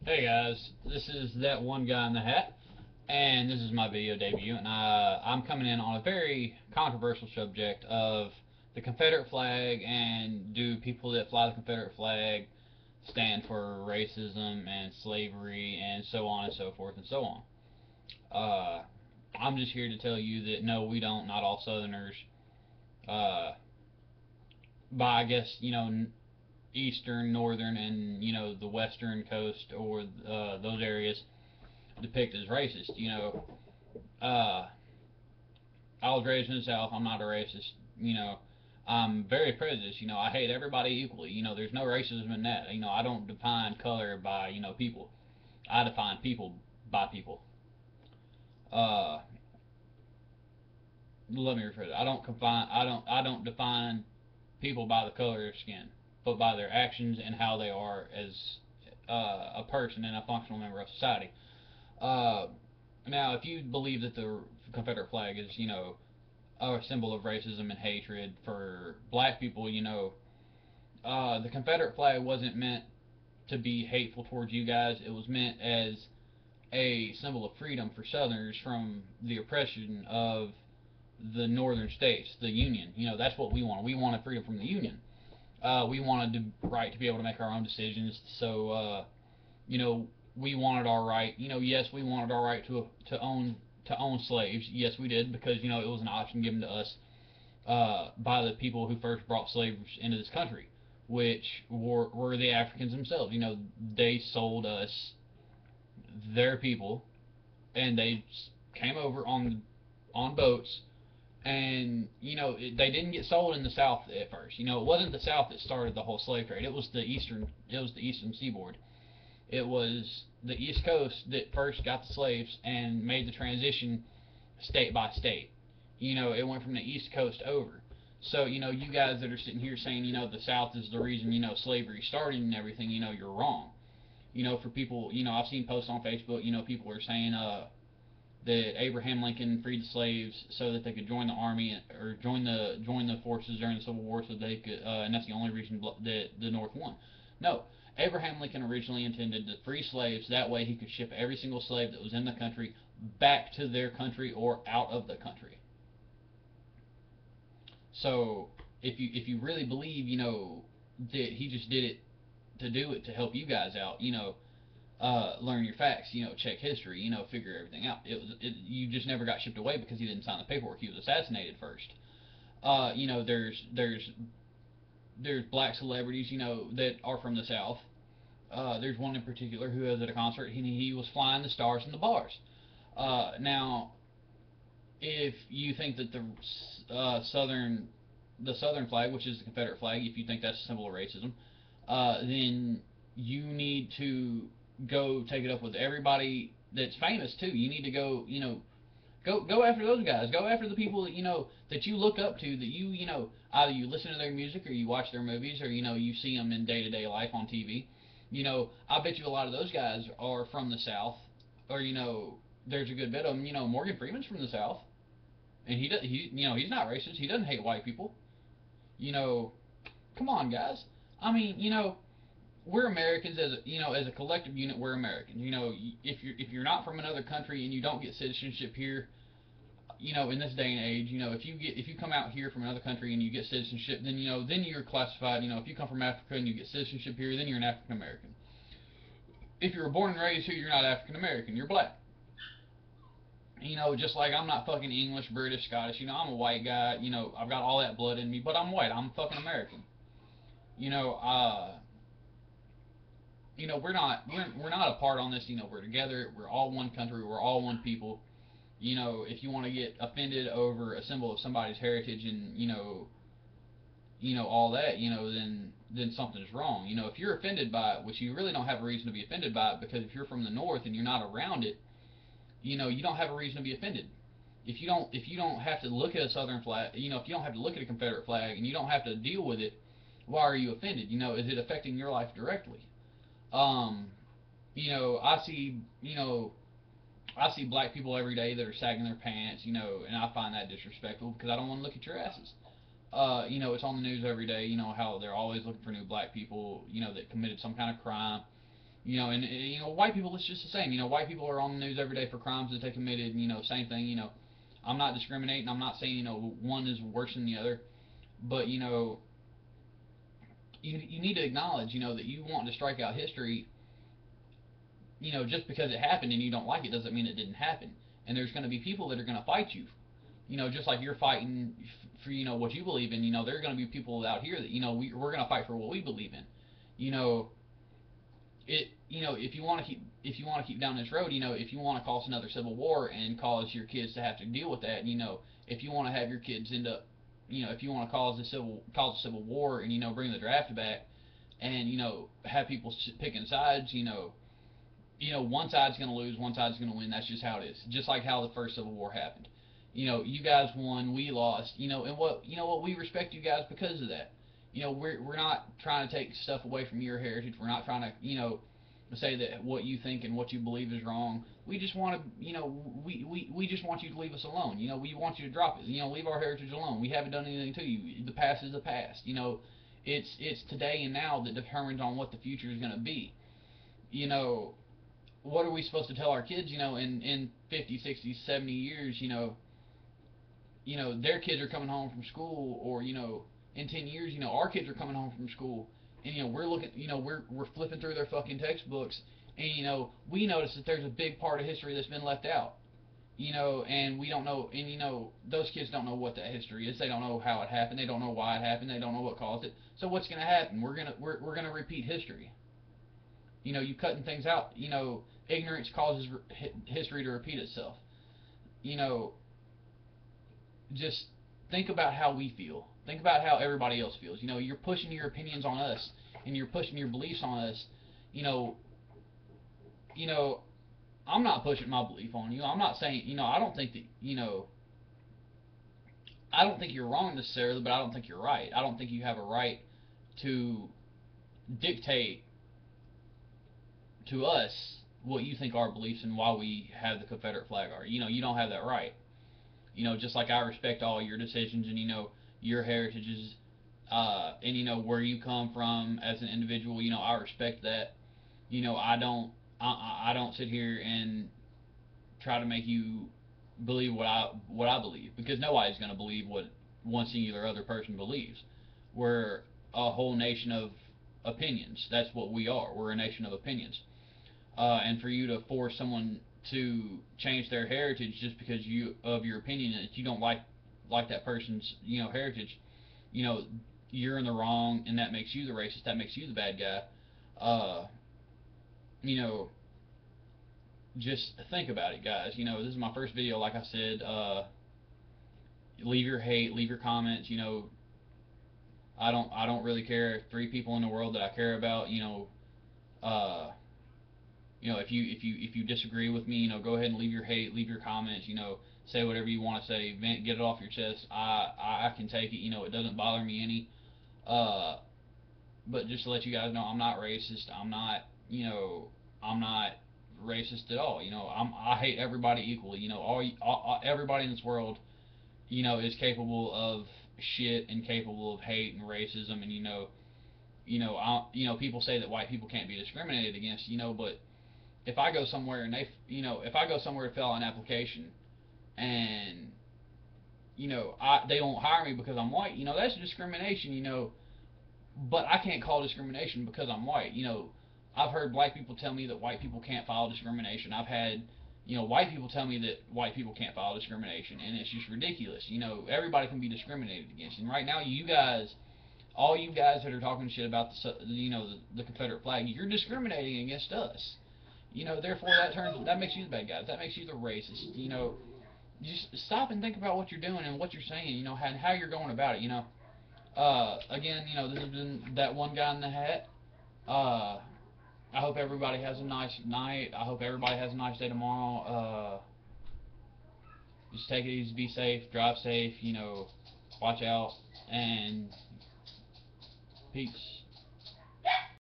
Hey guys, this is that one guy in the hat, and this is my video debut, and I'm coming in on a very controversial subject of the Confederate flag and do people that fly the Confederate flag stand for racism and slavery and so on and so forth and so on. Uh, I'm just here to tell you that no, we don't. Not all Southerners, uh, by I guess eastern, northern, and the western coast or those areas depicted as racist. Uh, I was raised in the South. I'm not a racist. I'm very prejudiced. I hate everybody equally. There's no racism in that. I don't define color by people. I define people by people. Uh, Let me rephrase it. I don't define people by the color of their skin, but by their actions and how they are as a person and a functional member of society. Uh, Now, if you believe that the Confederate flag is, a symbol of racism and hatred for black people, the Confederate flag wasn't meant to be hateful towards you guys. It was meant as a symbol of freedom for Southerners from the oppression of the northern states, the Union. That's what we wanted. We wanted freedom from the Union. We wanted the right to be able to make our own decisions. So, you know, we wanted our right. Yes, we wanted our right to own slaves. Yes, we did because it was an option given to us by the people who first brought slaves into this country, which were the Africans themselves. They sold us their people, and they came over on boats, and they didn't get sold in the South at first. It wasn't the South that started the whole slave trade. It was the eastern seaboard. It was the East Coast that first got the slaves and made the transition state by state. It went from the East Coast over. So, you guys that are sitting here saying, the South is the reason, slavery started and everything, you're wrong. For people, I've seen posts on Facebook, people are saying, that Abraham Lincoln freed the slaves so that they could join the army or join the forces during the Civil War, so they could, and that's the only reason that the North won. No, Abraham Lincoln originally intended to free slaves. That way, he could ship every single slave that was in the country back to their country or out of the country. So, if you really believe, that he just did it to do it to help you guys out, learn your facts, check history, figure everything out. You just never got shipped away because he didn't sign the paperwork. He was assassinated first. There's black celebrities, that are from the South. There's one in particular who was at a concert. He was flying the stars and the bars. Now, if you think that the Southern flag, which is the Confederate flag, if you think that's a symbol of racism, then you need to go take it up with everybody that's famous too. You need to go after those guys. Go after the people that you look up to. That either you listen to their music or you watch their movies or you see them in day to day life on TV. I bet you a lot of those guys are from the South, or there's a good bit of them. Morgan Freeman's from the South, and he's not racist. He doesn't hate white people. You know, Come on, guys. I mean, we're Americans as a collective unit. We're Americans. If you're not from another country and you don't get citizenship here, in this day and age, if you come out here from another country and you get citizenship, then you're classified. If you come from Africa and you get citizenship here, then you're an African American. If you were born and raised here, you're not African American. You're black. Just like I'm not fucking English, British, Scottish. I'm a white guy. I've got all that blood in me, but I'm white. I'm fucking American. You know, uh, we're not apart on this. We're together. We're all one country. We're all one people. If you want to get offended over a symbol of somebody's heritage and all that, then something's wrong. If you're offended by it, which you really don't have a reason to be offended by it, because if you're from the north and you're not around it, you don't have a reason to be offended. If you don't have to look at a southern flag, if you don't have to look at a Confederate flag and you don't have to deal with it, why are you offended? Is it affecting your life directly? Um, I see, black people every day that are sagging their pants, and I find that disrespectful because I don't want to look at your asses. It's on the news every day, how they're always looking for new black people, that committed some kind of crime. And white people, it's just the same. White people are on the news every day for crimes that they committed. Same thing. I'm not discriminating. I'm not saying one is worse than the other, but you need to acknowledge that you want to strike out history. Just because it happened and you don't like it doesn't mean it didn't happen. And there's going to be people that are going to fight you. Just like you're fighting for what you believe in. There are going to be people out here that we're going to fight for what we believe in. You know, if you want to keep down this road, if you want to cause another civil war and cause your kids to have to deal with that, if you want to have your kids end up, if you want to cause a civil war and bring the draft back and have people picking sides, one side's going to lose, one side's going to win. That's just how it is. Just like how the first Civil War happened. You guys won, we lost. And what we respect you guys because of that. We're not trying to take stuff away from your heritage. We're not trying to say that what you think and what you believe is wrong. We just want to we just want you to leave us alone. We want you to drop it. Leave our heritage alone. We haven't done anything to you. The past is the past. It's today and now that determines on what the future is going to be. You know, what are we supposed to tell our kids, in 50, 60, 70 years, their kids are coming home from school, or, in 10 years, our kids are coming home from school, and, we're looking, we're flipping through their fucking textbooks, and, we notice that there's a big part of history that's been left out, and we don't know, and, those kids don't know what that history is. They don't know how it happened. They don't know why it happened. They don't know what caused it. So what's going to happen? We're gonna repeat history. You cutting things out. Ignorance causes history to repeat itself. You know, just think about how we feel. Think about how everybody else feels. You're pushing your opinions on us, and you're pushing your beliefs on us. You know, you know, I'm not pushing my belief on you. I'm not saying, I don't think that, I don't think you're wrong necessarily, but I don't think you're right. I don't think you have a right to dictate to us what you think our beliefs and why we have the Confederate flag are. You don't have that right. Just like I respect all your decisions and your heritages, and where you come from as an individual. I respect that. I don't sit here and try to make you believe what I believe, because nobody's going to believe what one singular other person believes. We're a whole nation of opinions. That's what we are. We're a nation of opinions. And for you to force someone to change their heritage just because of your opinion that you don't like that person's heritage, you're in the wrong, and that makes you the racist. That makes you the bad guy. Uh, you know, just think about it, guys. This is my first video. Like I said, leave your hate, leave your comments. I don't really care. 3 people in the world that I care about. Uh, if you disagree with me, go ahead and leave your hate, leave your comments. Say whatever you want to say, vent, get it off your chest. I can take it. It doesn't bother me any. Uh, but just to let you guys know, I'm not racist. I'm not racist at all. I hate everybody equally. Everybody in this world, is capable of shit and capable of hate and racism, and people say that white people can't be discriminated against. But if I go somewhere and if I go somewhere to fill out an application and they won't hire me because I'm white, that's discrimination. But I can't call discrimination because I'm white. I've heard black people tell me that white people can't file discrimination. I've had white people tell me that white people can't file discrimination, and it's just ridiculous. Everybody can be discriminated against, and right now, all you guys that are talking shit about the Confederate flag, you're discriminating against us. Therefore that makes you the bad guys. That makes you the racist. Just stop and think about what you're doing and what you're saying. And how you're going about it. Again, this has been that one guy in the hat. I hope everybody has a nice night. I hope everybody has a nice day tomorrow. Just take it easy, be safe, drive safe. Watch out, and peace.